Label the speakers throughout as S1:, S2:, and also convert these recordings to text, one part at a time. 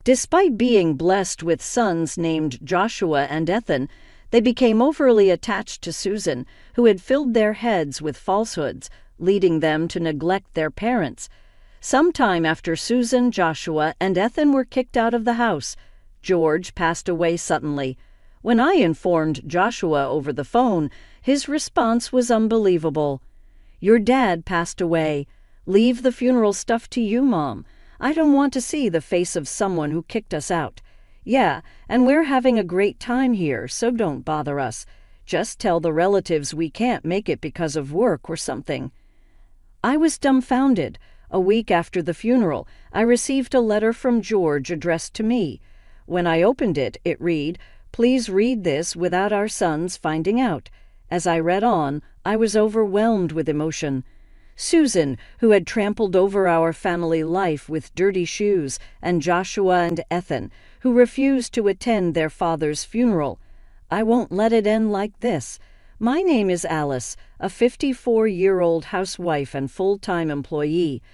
S1: Despite being blessed with sons named Joshua and Ethan, they became overly attached to Susan, who had filled their heads with falsehoods, leading them to neglect their parents. Sometime after Susan, Joshua, and Ethan were kicked out of the house, George passed away suddenly. When I informed Joshua over the phone, his response was unbelievable. "Your dad passed away. Leave the funeral stuff to you, Mom. I don't want to see the face of someone who kicked us out. Yeah, and we're having a great time here, so don't bother us. Just tell the relatives we can't make it because of work or something." I was dumbfounded. A week after the funeral, I received a letter from George addressed to me. When I opened it, it read, "Please read this without our sons finding out." As I read on, I was overwhelmed with emotion. Susan, who had trampled over our family life with dirty shoes, and Joshua and Ethan, who refused to attend their father's funeral. I won't let it end like this. My name is Alice, a 54-year-old housewife and full-time employee.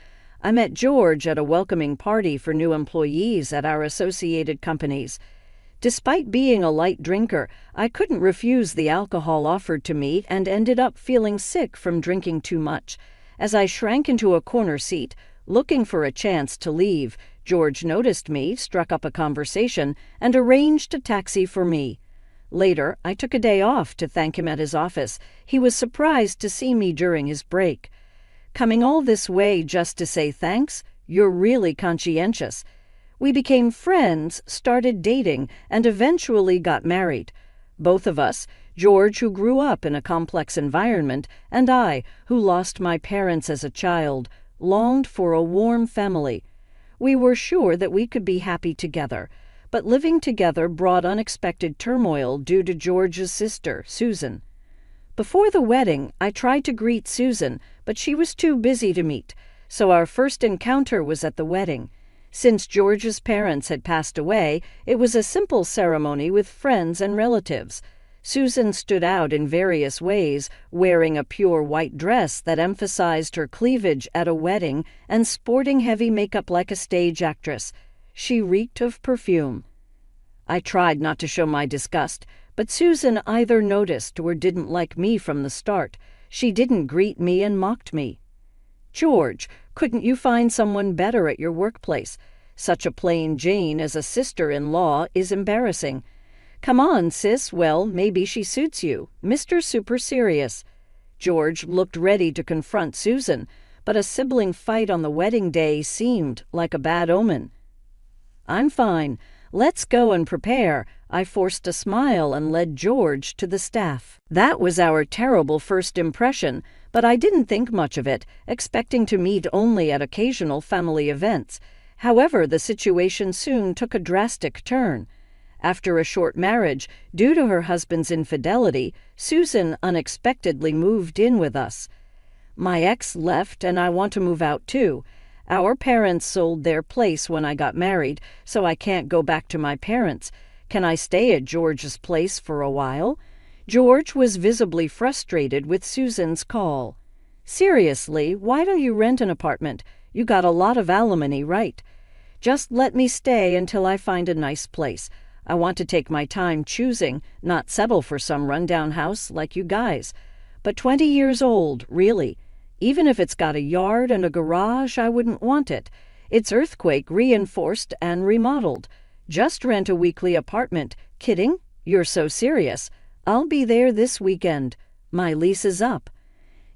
S1: I met George at a welcoming party for new employees at our associated companies. Despite being a light drinker, I couldn't refuse the alcohol offered to me and ended up feeling sick from drinking too much. As I shrank into a corner seat, looking for a chance to leave, George noticed me, struck up a conversation, and arranged a taxi for me. Later, I took a day off to thank him at his office. He was surprised to see me during his break. "Coming all this way just to say thanks? You're really conscientious." We became friends, started dating, and eventually got married. Both of us, George, who grew up in a complex environment, and I, who lost my parents as a child, longed for a warm family. We were sure that we could be happy together, but living together brought unexpected turmoil due to George's sister, Susan. Before the wedding, I tried to greet Susan, but she was too busy to meet, so our first encounter was at the wedding. Since George's parents had passed away, it was a simple ceremony with friends and relatives. Susan stood out in various ways, wearing a pure white dress that emphasized her cleavage at a wedding and sporting heavy makeup like a stage actress. She reeked of perfume. I tried not to show my disgust, but Susan either noticed or didn't like me from the start. She didn't greet me and mocked me. "George, couldn't you find someone better at your workplace? Such a plain Jane as a sister-in-law is embarrassing. Come on, sis, well, maybe she suits you. Mr. Super Serious." George looked ready to confront Susan, but a sibling fight on the wedding day seemed like a bad omen. "I'm fine. Let's go and prepare." I forced a smile and led George to the staff. That was our terrible first impression, but I didn't think much of it, expecting to meet only at occasional family events. However, the situation soon took a drastic turn. After a short marriage, due to her husband's infidelity, Susan unexpectedly moved in with us. "My ex left, and I want to move out too. Our parents sold their place when I got married, so I can't go back to my parents. Can I stay at George's place for a while?" George was visibly frustrated with Susan's call. "Seriously, why don't you rent an apartment? You got a lot of alimony, right? Just let me stay until I find a nice place. I want to take my time choosing, not settle for some rundown house like you guys. But 20 years old, really. Even if it's got a yard and a garage, I wouldn't want it. It's earthquake reinforced and remodeled. Just rent a weekly apartment. Kidding? You're so serious. I'll be there this weekend. My lease is up."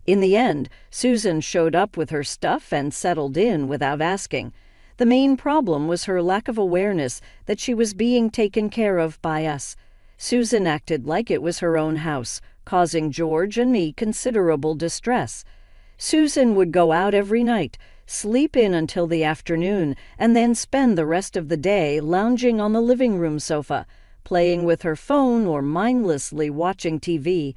S1: In the end, Susan showed up with her stuff and settled in without asking. The main problem was her lack of awareness that she was being taken care of by us. Susan acted like it was her own house, causing George and me considerable distress. Susan would go out every night, sleep in until the afternoon, and then spend the rest of the day lounging on the living room sofa, playing with her phone or mindlessly watching TV.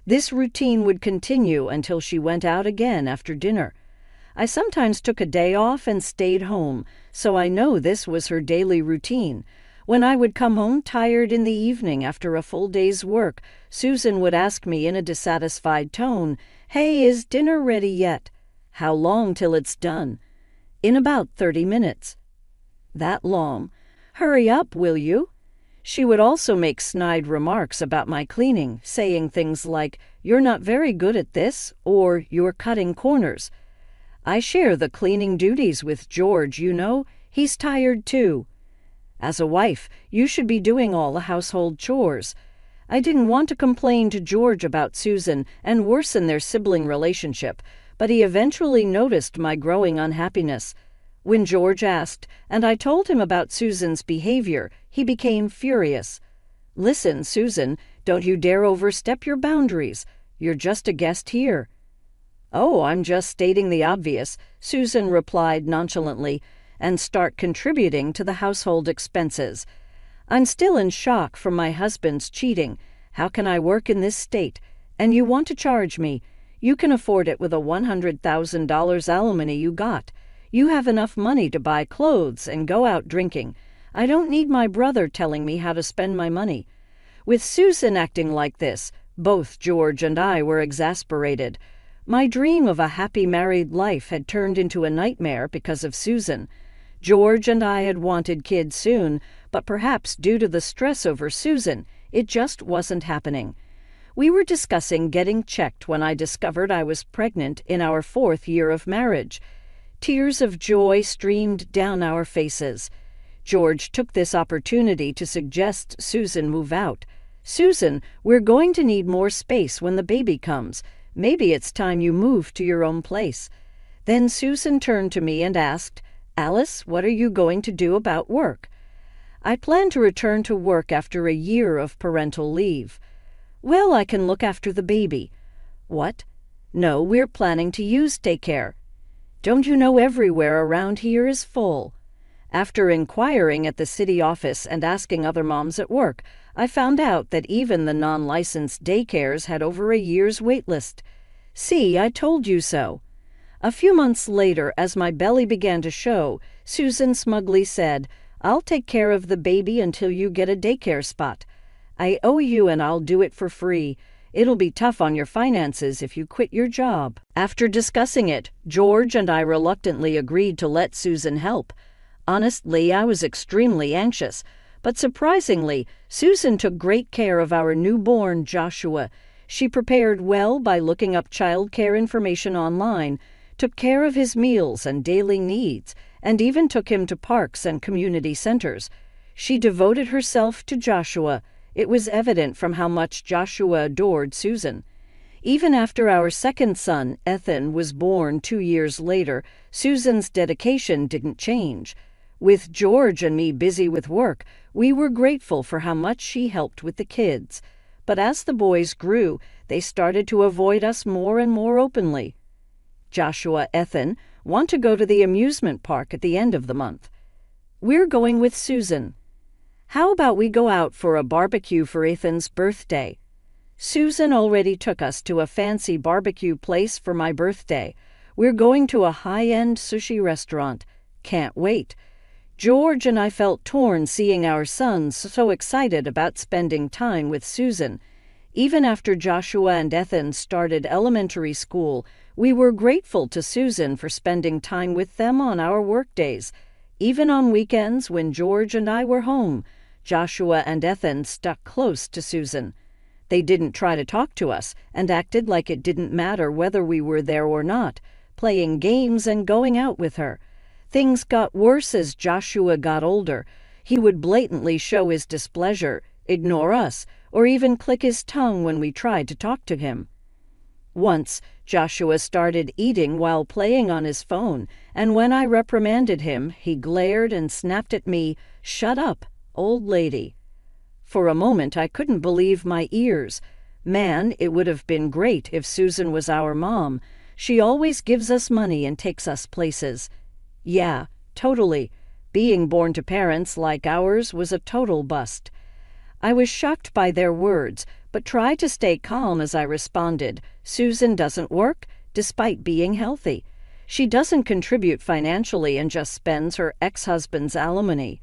S1: This routine would continue until she went out again after dinner. I sometimes took a day off and stayed home, so I know this was her daily routine. When I would come home tired in the evening after a full day's work, Susan would ask me in a dissatisfied tone, "Hey, is dinner ready yet?" "How long till it's done?" "In about 30 minutes." That long. "Hurry up, will you?" She would also make snide remarks about my cleaning, saying things like, "You're not very good at this," or "You're cutting corners." "I share the cleaning duties with George, you know. He's tired too." "As a wife, you should be doing all the household chores." I didn't want to complain to George about Susan and worsen their sibling relationship, but he eventually noticed my growing unhappiness. When George asked, and I told him about Susan's behavior, he became furious. "Listen, Susan, don't you dare overstep your boundaries. You're just a guest here." "Oh, I'm just stating the obvious," Susan replied nonchalantly, "and start contributing to the household expenses. I'm still in shock from my husband's cheating. How can I work in this state? And you want to charge me? You can afford it with a $100,000 alimony you got. You have enough money to buy clothes and go out drinking. I don't need my brother telling me how to spend my money." With Susan acting like this, both George and I were exasperated. My dream of a happy married life had turned into a nightmare because of Susan. George and I had wanted kids soon, but perhaps due to the stress over Susan, it just wasn't happening. We were discussing getting checked when I discovered I was pregnant in our 4th year of marriage. Tears of joy streamed down our faces. George took this opportunity to suggest Susan move out. "Susan, we're going to need more space when the baby comes. Maybe it's time you move to your own place." Then Susan turned to me and asked, "Alice, what are you going to do about work?" "I plan to return to work after a year of parental leave." "Well, I can look after the baby." "What?" "No, we're planning to use daycare." "Don't you know everywhere around here is full?" After inquiring at the city office and asking other moms at work, I found out that even the non-licensed daycares had over a year's wait list. "See, I told you so." A few months later, as my belly began to show, Susan smugly said, "I'll take care of the baby until you get a daycare spot. I owe you and I'll do it for free. It'll be tough on your finances if you quit your job." After discussing it, George and I reluctantly agreed to let Susan help. Honestly, I was extremely anxious, but surprisingly, Susan took great care of our newborn Joshua. She prepared well by looking up child care information online, took care of his meals and daily needs, and even took him to parks and community centers. She devoted herself to Joshua. It was evident from how much Joshua adored Susan. Even after our second son, Ethan, was born 2 years later, Susan's dedication didn't change. With George and me busy with work, we were grateful for how much she helped with the kids. But as the boys grew, they started to avoid us more and more openly. Joshua, Ethan, want to go to the amusement park at the end of the month. "We're going with Susan." "How about we go out for a barbecue for Ethan's birthday?" "Susan already took us to a fancy barbecue place for my birthday. We're going to a high-end sushi restaurant. Can't wait." George and I felt torn seeing our sons so excited about spending time with Susan. Even after Joshua and Ethan started elementary school, we were grateful to Susan for spending time with them on our workdays. Even on weekends when George and I were home, Joshua and Ethan stuck close to Susan. They didn't try to talk to us and acted like it didn't matter whether we were there or not, playing games and going out with her. Things got worse as Joshua got older. He would blatantly show his displeasure, ignore us, or even click his tongue when we tried to talk to him. Once, Joshua started eating while playing on his phone, and when I reprimanded him, he glared and snapped at me, "Shut up, old lady." For a moment, I couldn't believe my ears. Man, it would have been great if Susan was our mom. She always gives us money and takes us places. Yeah, totally. Being born to parents like ours was a total bust. I was shocked by their words, but tried to stay calm as I responded. Susan doesn't work, despite being healthy. She doesn't contribute financially and just spends her ex-husband's alimony.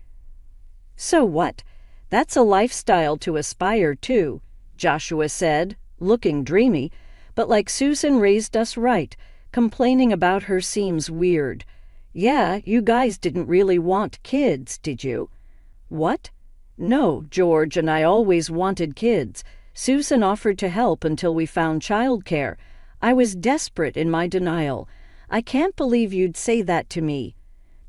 S1: So what? That's a lifestyle to aspire to, Joshua said, looking dreamy, but like Susan raised us right, complaining about her seems weird. Yeah, you guys didn't really want kids, did you? What? No, George and I always wanted kids. Susan offered to help until we found childcare. I was desperate in my denial. I can't believe you'd say that to me.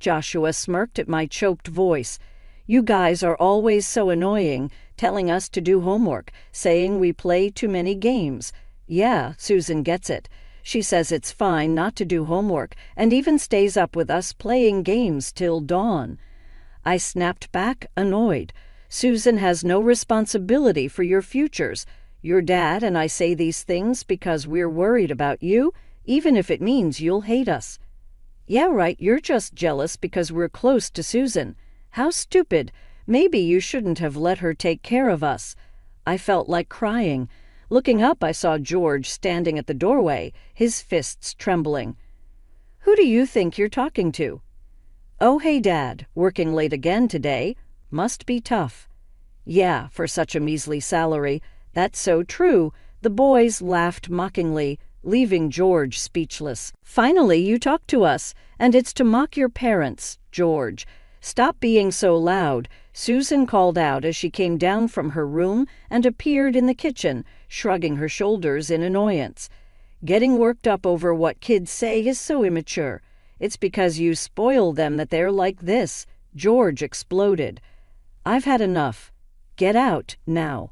S1: Joshua smirked at my choked voice. You guys are always so annoying, telling us to do homework, saying we play too many games. Yeah, Susan gets it. She says it's fine not to do homework and even stays up with us playing games till dawn. I snapped back, annoyed. Susan has no responsibility for your futures. Your dad and I say these things because we're worried about you, even if it means you'll hate us. Yeah, right, you're just jealous because we're close to Susan. How stupid. Maybe you shouldn't have let her take care of us. I felt like crying. Looking up, I saw George standing at the doorway, his fists trembling. Who do you think you're talking to? Oh, hey, Dad, working late again today. Must be tough. Yeah, for such a measly salary. That's so true. The boys laughed mockingly, leaving George speechless. Finally, you talk to us, and it's to mock your parents, George. Stop being so loud, Susan called out as she came down from her room and appeared in the kitchen, shrugging her shoulders in annoyance. Getting worked up over what kids say is so immature. It's because you spoil them that they're like this, George exploded. I've had enough. Get out, now.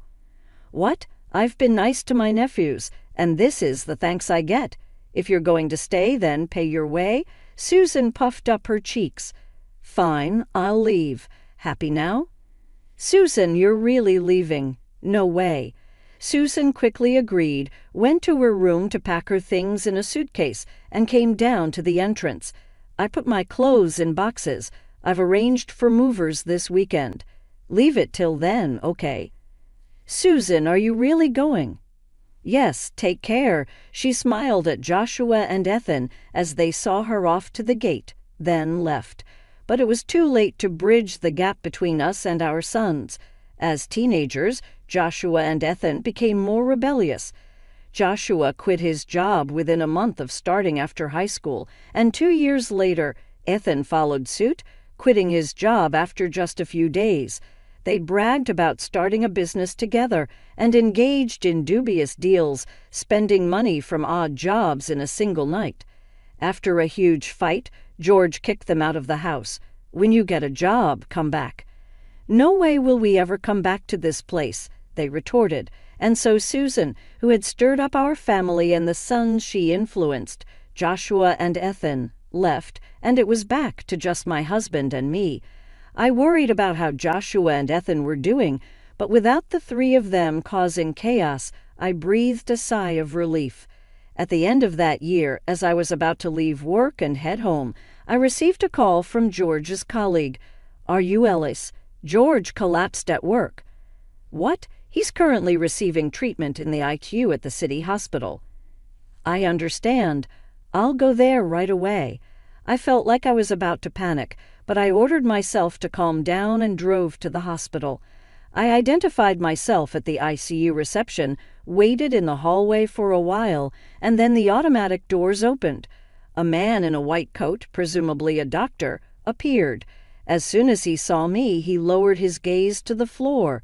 S1: What? I've been nice to my nephews, and this is the thanks I get. If you're going to stay, then pay your way. Susan puffed up her cheeks. Fine, I'll leave. Happy now? Susan, you're really leaving. No way. Susan quickly agreed, went to her room to pack her things in a suitcase, and came down to the entrance. I put my clothes in boxes. I've arranged for movers this weekend. Leave it till then, okay? Susan, are you really going? Yes, take care. She smiled at Joshua and Ethan as they saw her off to the gate, then left. But it was too late to bridge the gap between us and our sons. As teenagers, Joshua and Ethan became more rebellious. Joshua quit his job within a month of starting after high school, and 2 years later, Ethan followed suit, quitting his job after just a few days. They bragged about starting a business together and engaged in dubious deals, spending money from odd jobs in a single night. After a huge fight, George kicked them out of the house. When you get a job, come back. No way will we ever come back to this place, they retorted, and so Susan, who had stirred up our family and the sons she influenced, Joshua and Ethan, left, and it was back to just my husband and me. I worried about how Joshua and Ethan were doing, but without the three of them causing chaos, I breathed a sigh of relief. At the end of that year, as I was about to leave work and head home, I received a call from George's colleague. Are you Ellis? George collapsed at work. What? He's currently receiving treatment in the ICU at the city hospital. I understand. I'll go there right away. I felt like I was about to panic, but I ordered myself to calm down and drove to the hospital. I identified myself at the ICU reception, waited in the hallway for a while, and then the automatic doors opened. A man in a white coat, presumably a doctor, appeared. As soon as he saw me, he lowered his gaze to the floor.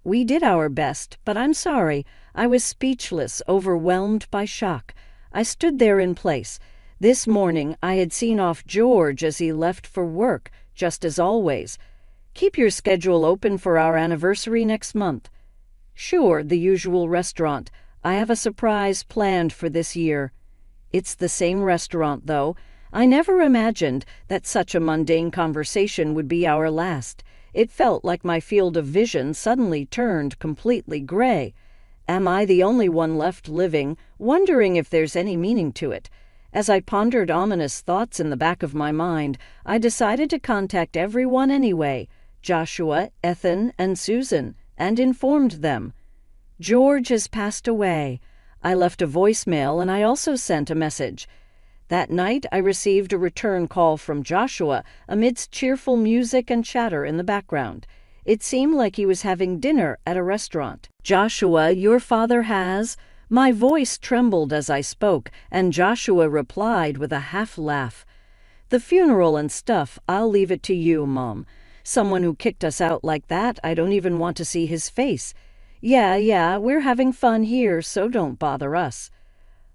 S1: We did our best, but I'm sorry. I was speechless, overwhelmed by shock. I stood there in place. This morning I had seen off George as he left for work, just as always. Keep your schedule open for our anniversary next month. Sure, the usual restaurant. I have a surprise planned for this year. It's the same restaurant, though. I never imagined that such a mundane conversation would be our last. It felt like my field of vision suddenly turned completely gray. Am I the only one left living, wondering if there's any meaning to it? As I pondered ominous thoughts in the back of my mind, I decided to contact everyone anyway, Joshua, Ethan, and Susan, and informed them. George has passed away. I left a voicemail and I also sent a message. That night I received a return call from Joshua amidst cheerful music and chatter in the background. It seemed like he was having dinner at a restaurant. Joshua, your father has... My voice trembled as I spoke, and Joshua replied with a half laugh. The funeral and stuff, I'll leave it to you, Mom. Someone who kicked us out like that, I don't even want to see his face. Yeah, we're having fun here, so don't bother us.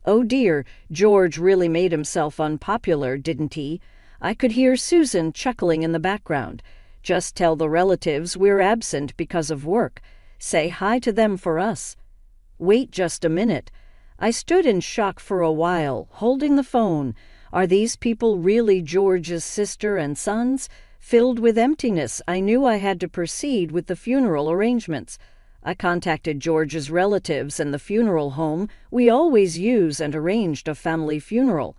S1: Oh dear, George really made himself unpopular, didn't he? I could hear Susan chuckling in the background. Just tell the relatives we're absent because of work. Say hi to them for us. Wait just a minute. I stood in shock for a while, holding the phone. Are these people really George's sister and sons? Filled with emptiness, I knew I had to proceed with the funeral arrangements. I contacted George's relatives and the funeral home. We always use and arranged a family funeral.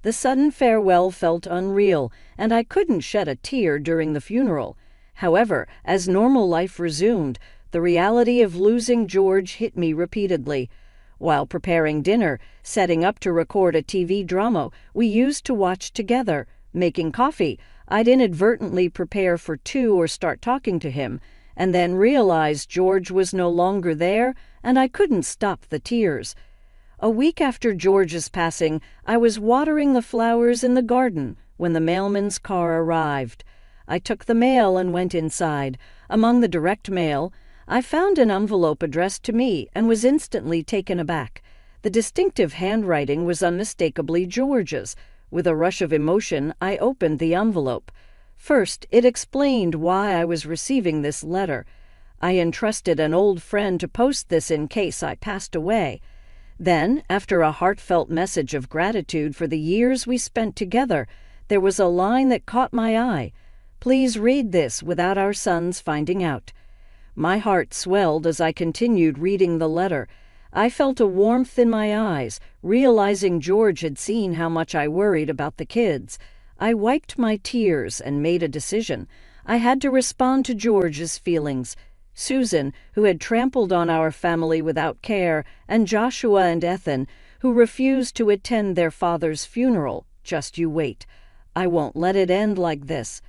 S1: The sudden farewell felt unreal, and I couldn't shed a tear during the funeral. However, as normal life resumed, the reality of losing George hit me repeatedly. While preparing dinner, setting up to record a TV drama we used to watch together, making coffee, I'd inadvertently prepare for two or start talking to him, and then realize George was no longer there, and I couldn't stop the tears. A week after George's passing, I was watering the flowers in the garden when the mailman's car arrived. I took the mail and went inside. Among the direct mail, I found an envelope addressed to me and was instantly taken aback. The distinctive handwriting was unmistakably George's. With a rush of emotion, I opened the envelope. First, it explained why I was receiving this letter. I entrusted an old friend to post this in case I passed away. Then, after a heartfelt message of gratitude for the years we spent together, there was a line that caught my eye. Please read this without our sons finding out. My heart swelled as I continued reading the letter. I felt a warmth in my eyes, realizing George had seen how much I worried about the kids. I wiped my tears and made a decision. I had to respond to George's feelings. Susan, who had trampled on our family without care, and Joshua and Ethan, who refused to attend their father's funeral. Just you wait. I won't let it end like this.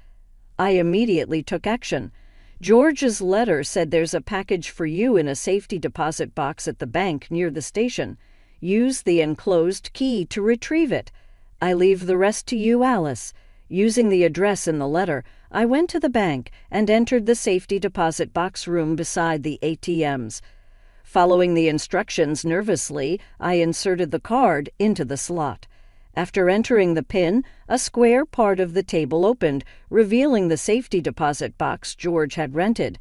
S1: I immediately took action. George's letter said there's a package for you in a safety deposit box at the bank near the station. Use the enclosed key to retrieve it. I leave the rest to you, Alice. Using the address in the letter, I went to the bank and entered the safety deposit box room beside the ATMs. Following the instructions nervously, I inserted the card into the slot. After entering the PIN, a square part of the table opened, revealing the safety deposit box George had rented.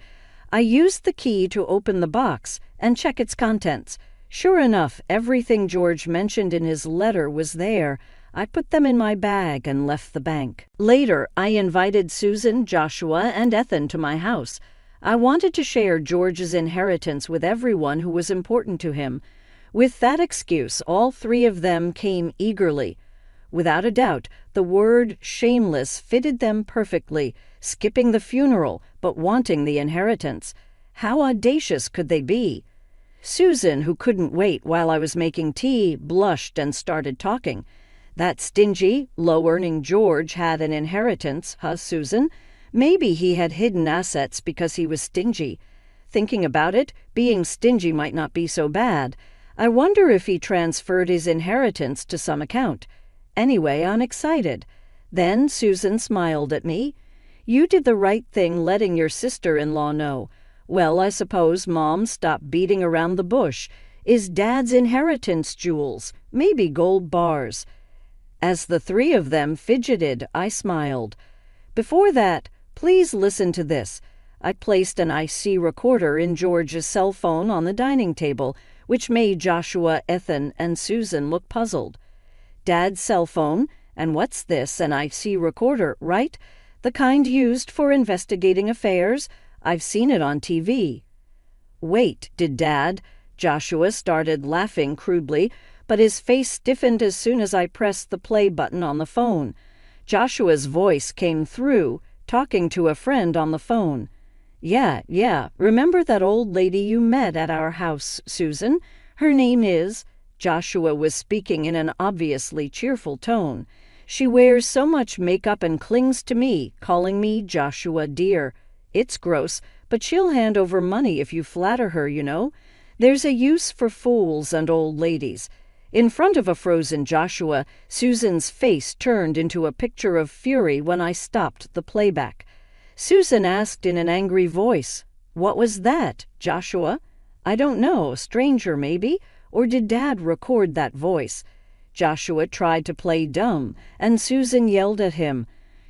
S1: I used the key to open the box and check its contents. Sure enough, everything George mentioned in his letter was there. I put them in my bag and left the bank. Later, I invited Susan, Joshua, and Ethan to my house. I wanted to share George's inheritance with everyone who was important to him. With that excuse, all three of them came eagerly. Without a doubt, the word shameless fitted them perfectly, skipping the funeral but wanting the inheritance. How audacious could they be? Susan, who couldn't wait while I was making tea, blushed and started talking. That stingy, low-earning George had an inheritance, huh, Susan? Maybe he had hidden assets because he was stingy. Thinking about it, being stingy might not be so bad. I wonder if he transferred his inheritance to some account. Anyway, I'm excited. Then Susan smiled at me. You did the right thing letting your sister-in-law know. Well, I suppose Mom stopped beating around the bush. Is Dad's inheritance jewels? Maybe gold bars. As the three of them fidgeted, I smiled. Before that, please listen to this. I placed an IC recorder in George's cell phone on the dining table, which made Joshua, Ethan, and Susan look puzzled. Dad's cell phone, and what's this, an IC recorder, right? The kind used for investigating affairs? I've seen it on TV. Wait, did Dad? Joshua started laughing crudely, but his face stiffened as soon as I pressed the play button on the phone. Joshua's voice came through, talking to a friend on the phone. Yeah, remember that old lady you met at our house, Susan? Her name is... Joshua was speaking in an obviously cheerful tone. She wears so much makeup and clings to me, calling me Joshua dear. It's gross, but she'll hand over money if you flatter her, you know. There's a use for fools and old ladies. In front of a frozen Joshua, Susan's face turned into a picture of fury when I stopped the playback. Susan asked in an angry voice, "What was that, Joshua?" "I don't know, stranger maybe, or did Dad record that voice?" Joshua tried to play dumb, and Susan yelled at him.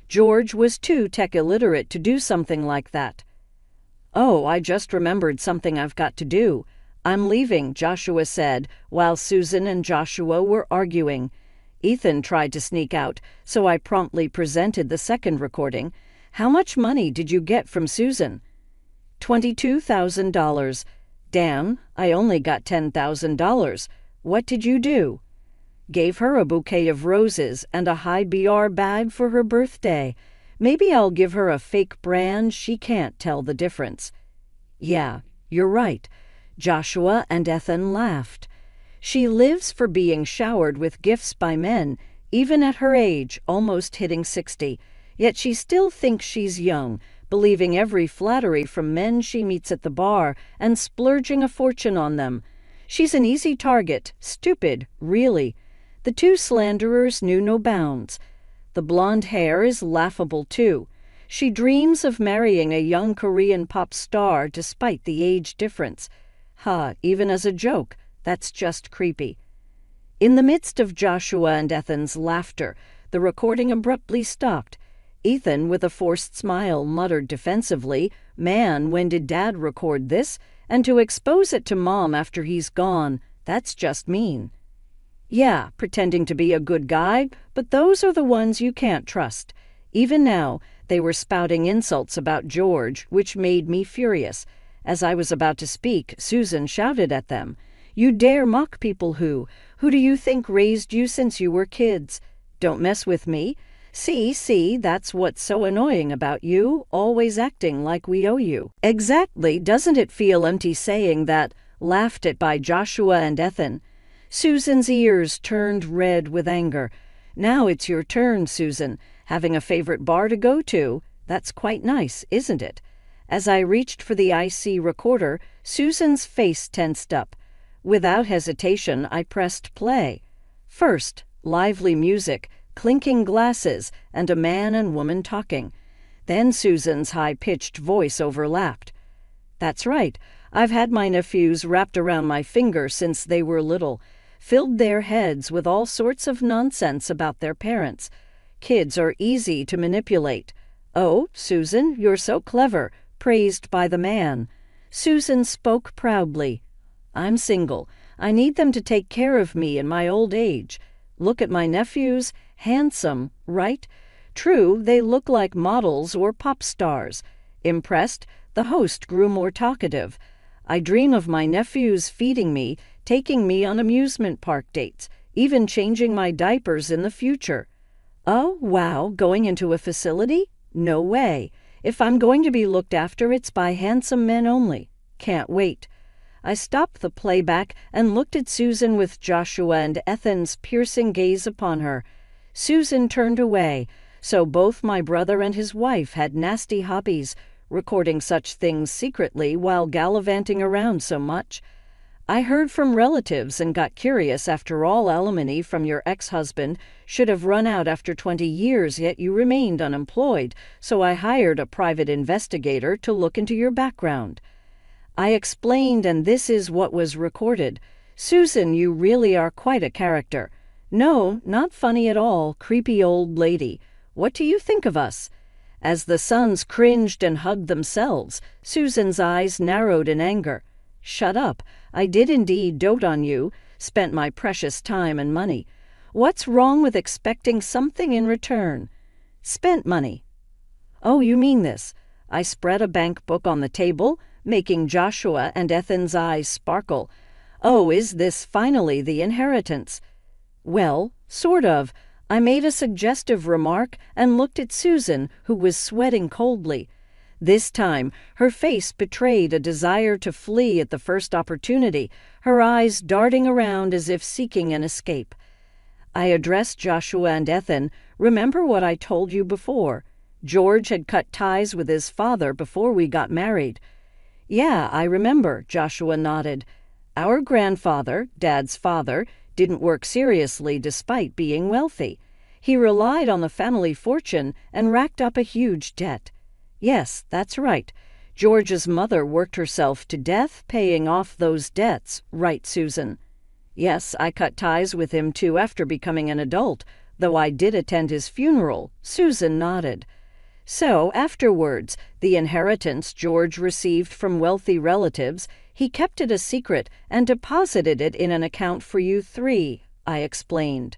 S1: George was too tech illiterate to do something like that. "Oh, I just remembered something I've got to do. I'm leaving," Joshua said, while Susan and Joshua were arguing. Ethan tried to sneak out, so I promptly presented the second recording. "How much money did you get from Susan?" $22,000. "Damn, I only got $10,000. What did you do?" "Gave her a bouquet of roses and a high BR bag for her birthday. Maybe I'll give her a fake brand. She can't tell the difference." "Yeah, you're right." Joshua and Ethan laughed. "She lives for being showered with gifts by men, even at her age, almost hitting 60. Yet she still thinks she's young, believing every flattery from men she meets at the bar and splurging a fortune on them. She's an easy target, stupid, really." The two slanderers knew no bounds. The blonde hair is laughable, too. She dreams of marrying a young Korean pop star despite the age difference. Even as a joke, that's just creepy. In the midst of Joshua and Ethan's laughter, the recording abruptly stopped. Ethan, with a forced smile, muttered defensively, "Man, when did Dad record this? And to expose it to Mom after he's gone, that's just mean." "Yeah, pretending to be a good guy, but those are the ones you can't trust." Even now, they were spouting insults about George, which made me furious. As I was about to speak, Susan shouted at them, "You dare mock people who do you think raised you since you were kids? Don't mess with me. See, that's what's so annoying about you, always acting like we owe you." "Exactly, doesn't it feel empty saying that?" laughed at by Joshua and Ethan. Susan's ears turned red with anger. "Now it's your turn, Susan. Having a favorite bar to go to? That's quite nice, isn't it?" As I reached for the IC recorder, Susan's face tensed up. Without hesitation, I pressed play. First, lively music, clinking glasses, and a man and woman talking. Then Susan's high-pitched voice overlapped. "That's right. I've had my nephews wrapped around my finger since they were little. Filled their heads with all sorts of nonsense about their parents. Kids are easy to manipulate. Oh, Susan, you're so clever," praised by the man. Susan spoke proudly. "I'm single. I need them to take care of me in my old age. Look at my nephews. Handsome, right? True, they look like models or pop stars." Impressed, the host grew more talkative. "I dream of my nephews feeding me, taking me on amusement park dates, even changing my diapers in the future." "Oh, wow, going into a facility? No way. If I'm going to be looked after, it's by handsome men only. Can't wait." I stopped the playback and looked at Susan with Joshua and Ethan's piercing gaze upon her. Susan turned away, so both my brother and his wife had nasty hobbies, recording such things secretly while gallivanting around so much. "I heard from relatives and got curious. After all, alimony from your ex-husband should have run out after 20 years, yet you remained unemployed, so I hired a private investigator to look into your background." I explained, and this is what was recorded. "Susan, you really are quite a character." "No, not funny at all, creepy old lady. What do you think of us?" As the sons cringed and hugged themselves, Susan's eyes narrowed in anger. "Shut up. I did indeed dote on you, spent my precious time and money. What's wrong with expecting something in return?" "Spent money." "Oh, you mean this?" I spread a bank book on the table, making Joshua and Ethan's eyes sparkle. "Oh, is this finally the inheritance?" "Well, sort of." I made a suggestive remark and looked at Susan, who was sweating coldly. This time, her face betrayed a desire to flee at the first opportunity, her eyes darting around as if seeking an escape. I addressed Joshua and Ethan. "Remember what I told you before? George had cut ties with his father before we got married." "Yeah, I remember," Joshua nodded. "Our grandfather, Dad's father, didn't work seriously despite being wealthy. He relied on the family fortune and racked up a huge debt." Yes, that's right. George's mother worked herself to death paying off those debts, right, Susan? Yes, I cut ties with him too after becoming an adult, though I did attend his funeral. Susan nodded. So, afterwards, the inheritance George received from wealthy relatives, he kept it a secret and deposited it in an account for you three, I explained.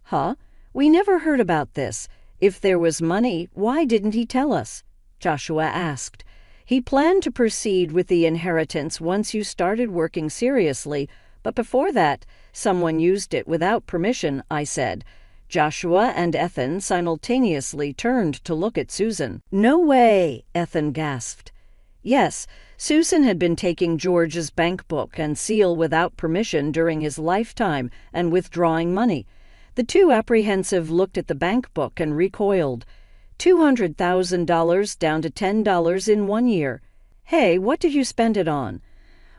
S1: Huh? We never heard about this. If there was money, why didn't he tell us? Joshua asked. He planned to proceed with the inheritance once you started working seriously, but before that, someone used it without permission, I said. Joshua and Ethan simultaneously turned to look at Susan. No way, Ethan gasped. Yes, Susan had been taking George's bank book and seal without permission during his lifetime and withdrawing money. The two apprehensive looked at the bank book and recoiled. $200,000 down to $10 in 1 year. Hey, what did you spend it on?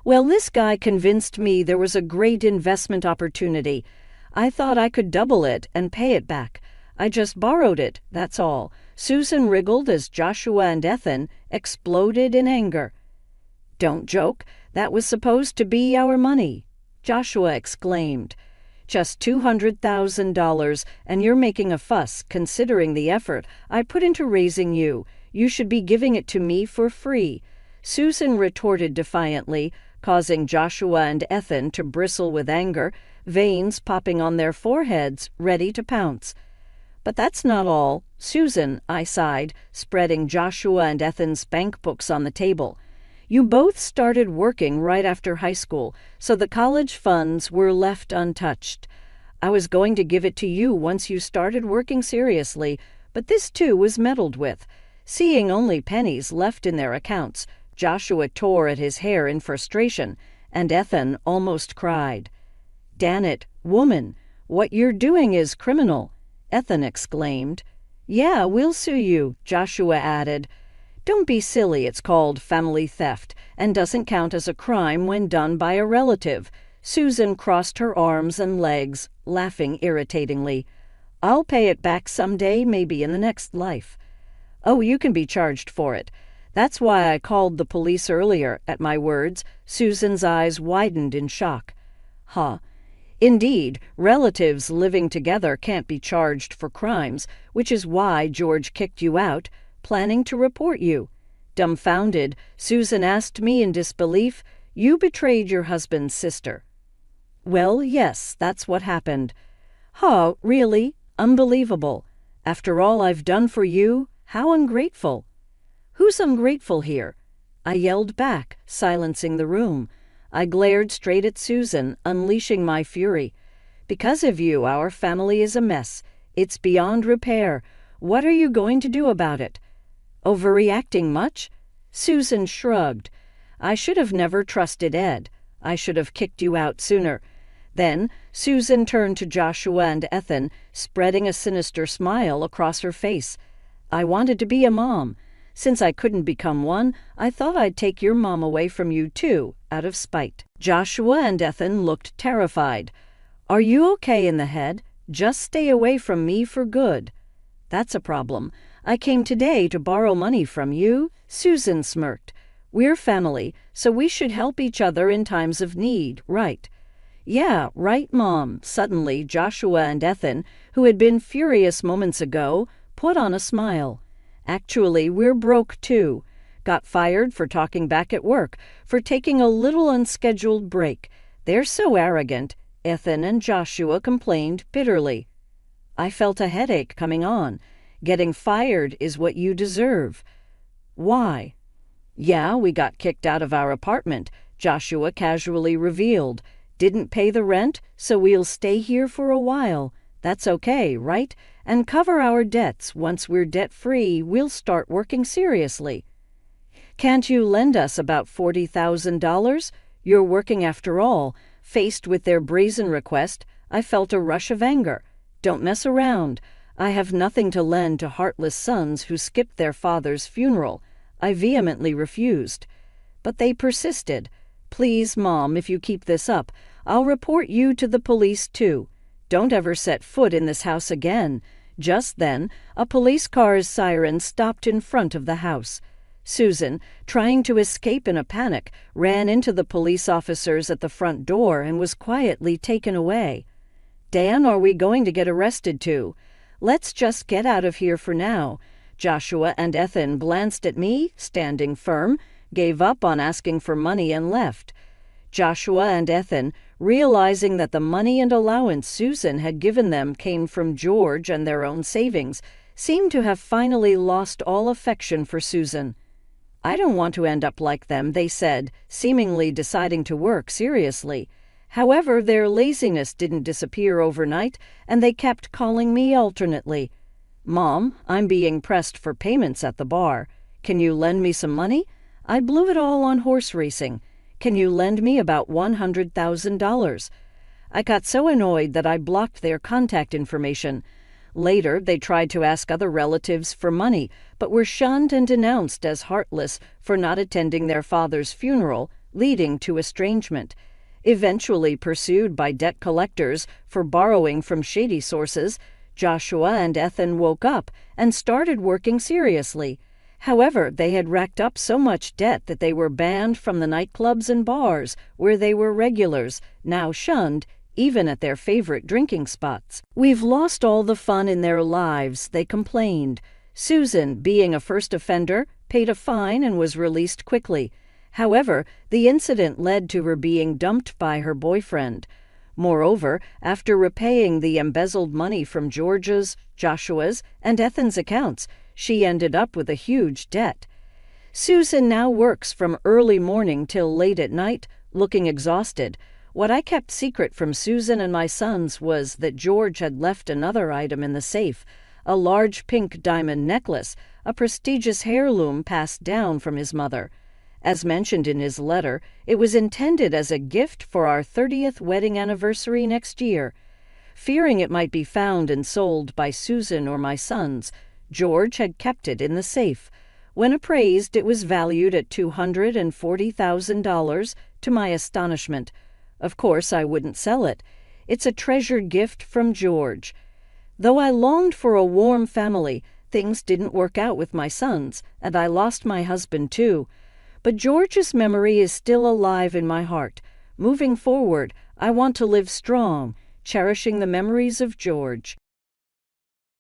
S1: Well, this guy convinced me there was a great investment opportunity. I thought I could double it and pay it back. I just borrowed it, that's all. Susan wriggled as Joshua and Ethan exploded in anger. Don't joke, that was supposed to be our money, Joshua exclaimed. Just $200,000, and you're making a fuss, considering the effort I put into raising you. You should be giving it to me for free, Susan retorted defiantly, causing Joshua and Ethan to bristle with anger, veins popping on their foreheads, ready to pounce. But that's not all. Susan, I sighed, spreading Joshua and Ethan's bank books on the table. You both started working right after high school, so the college funds were left untouched. I was going to give it to you once you started working seriously, but this too was meddled with. Seeing only pennies left in their accounts, Joshua tore at his hair in frustration, and Ethan almost cried. "Dan it, woman, what you're doing is criminal," Ethan exclaimed. "Yeah, we'll sue you," Joshua added. "Don't be silly, it's called family theft, and doesn't count as a crime when done by a relative." Susan crossed her arms and legs, laughing irritatingly. "I'll pay it back someday, maybe in the next life." "Oh, you can be charged for it. That's why I called the police earlier." At my words, Susan's eyes widened in shock. Huh. Indeed, relatives living together can't be charged for crimes, which is why George kicked you out, planning to report you. Dumbfounded, Susan asked me in disbelief, "You betrayed your husband's sister." "Well, yes, that's what happened." "Huh, really? Unbelievable. After all I've done for you, how ungrateful." "Who's ungrateful here?" I yelled back, silencing the room. I glared straight at Susan, unleashing my fury. "Because of you, our family is a mess. It's beyond repair. What are you going to do about it?" "Overreacting much?" Susan shrugged. "I should have never trusted Ed. I should have kicked you out sooner." Then Susan turned to Joshua and Ethan, spreading a sinister smile across her face. "I wanted to be a mom. Since I couldn't become one, I thought I'd take your mom away from you too, out of spite." Joshua and Ethan looked terrified. "Are you okay in the head? Just stay away from me for good." "That's a problem. I came today to borrow money from you." Susan smirked. "We're family, so we should help each other in times of need, right?" "Yeah, right, Mom." Suddenly, Joshua and Ethan, who had been furious moments ago, put on a smile. "Actually, we're broke too. Got fired for talking back at work, for taking a little unscheduled break. They're so arrogant," Ethan and Joshua complained bitterly. I felt a headache coming on. "Getting fired is what you deserve." "Why?" "Yeah, we got kicked out of our apartment," Joshua casually revealed. "Didn't pay the rent, so we'll stay here for a while. That's okay, right? And cover our debts. Once we're debt-free, we'll start working seriously." "Can't you lend us about $40,000? You're working after all." Faced with their brazen request, I felt a rush of anger. "Don't mess around. I have nothing to lend to heartless sons who skipped their father's funeral." I vehemently refused. But they persisted. "Please, Mom, if you keep this up, I'll report you to the police too. Don't ever set foot in this house again. Just then, a police car's siren stopped in front of the house. Susan, trying to escape in a panic, ran into the police officers at the front door and was quietly taken away. "Dan, are we going to get arrested too? Let's just get out of here for now." Joshua and Ethan glanced at me, standing firm, gave up on asking for money and left. Joshua and Ethan, realizing that the money and allowance Susan had given them came from George and their own savings, seemed to have finally lost all affection for Susan. "I don't want to end up like them," they said, seemingly deciding to work seriously. However, their laziness didn't disappear overnight, and they kept calling me alternately. "Mom, I'm being pressed for payments at the bar. Can you lend me some money? I blew it all on horse racing. Can you lend me about $100,000? I got so annoyed that I blocked their contact information. Later, they tried to ask other relatives for money, but were shunned and denounced as heartless for not attending their father's funeral, leading to estrangement. Eventually pursued by debt collectors for borrowing from shady sources, Joshua and Ethan woke up and started working seriously. However, they had racked up so much debt that they were banned from the nightclubs and bars where they were regulars, now shunned, even at their favorite drinking spots. "We've lost all the fun in their lives," they complained. Susan, being a first offender, paid a fine and was released quickly. However, the incident led to her being dumped by her boyfriend. Moreover, after repaying the embezzled money from George's, Joshua's, and Ethan's accounts, she ended up with a huge debt. Susan now works from early morning till late at night, looking exhausted. What I kept secret from Susan and my sons was that George had left another item in the safe, a large pink diamond necklace, a prestigious heirloom passed down from his mother. As mentioned in his letter, it was intended as a gift for our 30th wedding anniversary next year. Fearing it might be found and sold by Susan or my sons, George had kept it in the safe. When appraised, it was valued at $240,000, to my astonishment. Of course, I wouldn't sell it. It's a treasured gift from George. Though I longed for a warm family, things didn't work out with my sons, and I lost my husband too. But George's memory is still alive in my heart. Moving forward, I want to live strong, cherishing the memories of George.